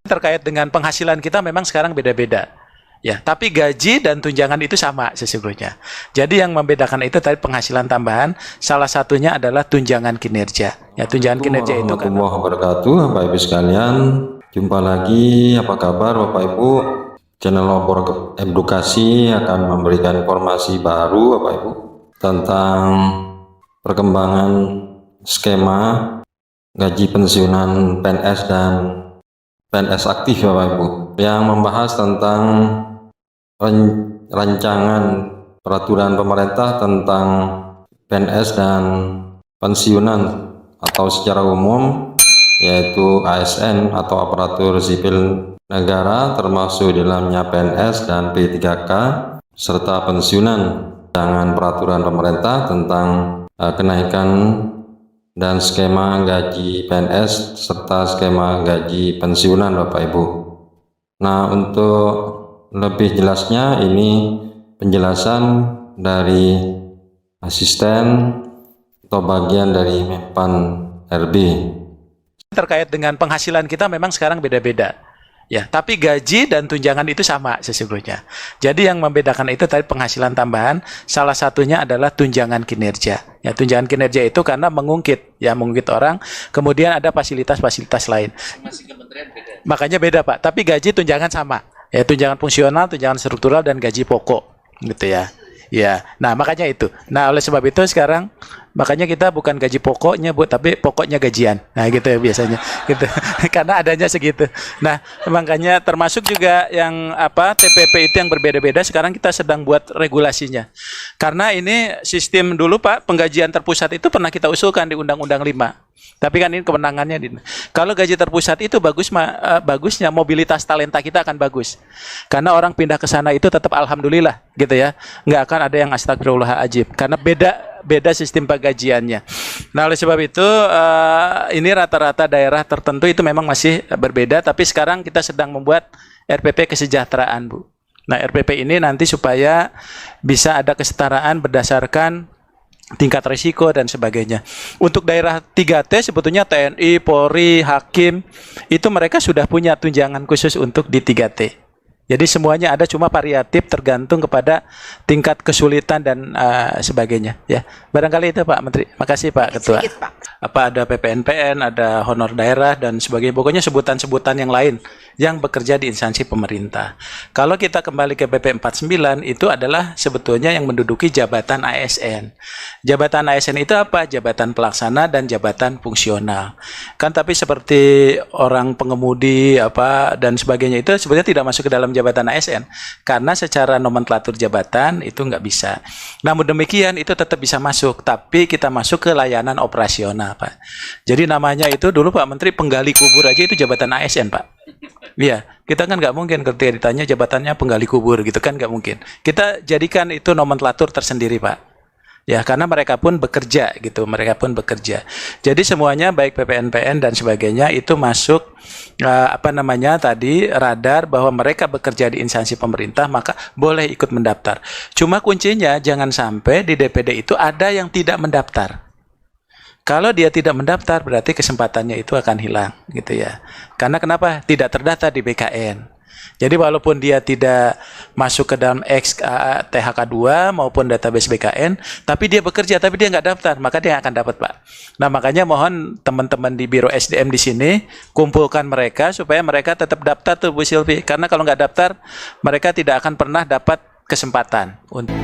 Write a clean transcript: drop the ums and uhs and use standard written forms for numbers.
Terkait dengan penghasilan kita memang sekarang beda-beda. Ya, tapi gaji dan tunjangan itu sama sesungguhnya. Jadi yang membedakan itu tadi penghasilan tambahan, salah satunya adalah tunjangan kinerja. Ya, tunjangan kinerja itu kan. Warahmatullahi wabarakatuh, Bapak Ibu sekalian. Jumpa lagi, apa kabar Bapak Ibu? Channel Opor Edukasi akan memberikan informasi baru Bapak Ibu tentang perkembangan skema gaji pensiunan PNS dan PNS aktif Bapak Ibu, yang membahas tentang rancangan peraturan pemerintah tentang PNS dan pensiunan atau secara umum, yaitu ASN atau aparatur sipil negara, termasuk di dalamnya PNS dan P3K serta pensiunan, dengan peraturan pemerintah tentang kenaikan dan skema gaji PNS serta skema gaji pensiunan Bapak Ibu. Nah, untuk lebih jelasnya ini penjelasan dari asisten atau bagian dari Menpan RB. Terkait dengan penghasilan kita memang sekarang beda-beda. Ya, tapi gaji dan tunjangan itu sama sesungguhnya. Jadi yang membedakan itu tadi penghasilan tambahan, salah satunya adalah tunjangan kinerja. Ya, tunjangan kinerja itu karena mengungkit orang, kemudian ada fasilitas-fasilitas lain. Masing-masing kementerian beda. Makanya beda, Pak. Tapi gaji tunjangan sama. Ya, tunjangan fungsional, tunjangan struktural dan gaji pokok, gitu ya. Ya, nah makanya itu. Nah, oleh sebab itu sekarang makanya kita bukan gaji pokoknya, Bu, tapi pokoknya gajian. Nah, gitu ya biasanya. Gitu. Karena adanya segitu. Nah, makanya termasuk juga yang TPP itu yang berbeda-beda, sekarang kita sedang buat regulasinya. Karena ini sistem dulu, Pak, penggajian terpusat itu pernah kita usulkan di Undang-Undang 5. Tapi kan ini kewenangannya. Kalau gaji terpusat itu bagusnya mobilitas talenta kita akan bagus. Karena orang pindah ke sana itu tetap alhamdulillah, gitu ya. Nggak akan ada yang astagfirullahaladzim. Karena beda sistem penggajiannya. Nah, oleh sebab itu ini rata-rata daerah tertentu itu memang masih berbeda. Tapi sekarang kita sedang membuat RPP kesejahteraan, Bu. Nah, RPP ini nanti supaya bisa ada kesetaraan berdasarkan tingkat risiko dan sebagainya. Untuk daerah 3T sebetulnya TNI, Polri, Hakim, itu mereka sudah punya tunjangan khusus untuk di 3T. Jadi semuanya ada, cuma variatif tergantung kepada tingkat kesulitan dan sebagainya. Ya, barangkali itu Pak Menteri. Makasih Pak Ketua. Sedikit, Pak. Ada PPNPN, ada honor daerah dan sebagainya. Pokoknya sebutan-sebutan yang lain yang bekerja di instansi pemerintah. Kalau kita kembali ke PP 49 itu adalah sebetulnya yang menduduki jabatan ASN. Jabatan ASN itu apa? Jabatan pelaksana dan jabatan fungsional. Kan tapi seperti orang pengemudi dan sebagainya itu sebetulnya tidak masuk ke dalam jabatan ASN karena secara nomenklatur jabatan itu nggak bisa. Namun demikian itu tetap bisa masuk, tapi kita masuk ke layanan operasional, Pak. Jadi namanya itu dulu Pak Menteri penggali kubur aja itu jabatan ASN, Pak. Iya, kita kan nggak mungkin ketika ditanya jabatannya penggali kubur gitu kan nggak mungkin. Kita jadikan itu nomenklatur tersendiri, Pak. Ya, karena mereka pun bekerja gitu, mereka pun bekerja. Jadi semuanya baik PPNPN dan sebagainya itu masuk radar bahwa mereka bekerja di instansi pemerintah, maka boleh ikut mendaftar. Cuma kuncinya jangan sampai di DPD itu ada yang tidak mendaftar. Kalau dia tidak mendaftar berarti kesempatannya itu akan hilang gitu ya. Karena kenapa? Tidak terdaftar di BKN. Jadi walaupun dia tidak masuk ke dalam THK2 maupun database BKN, tapi dia bekerja, tapi dia nggak daftar, maka dia akan dapat, Pak. Nah, makanya mohon teman-teman di Biro SDM di sini, kumpulkan mereka supaya mereka tetap daftar tuh Bu Silvi. Karena kalau nggak daftar, mereka tidak akan pernah dapat kesempatan untuk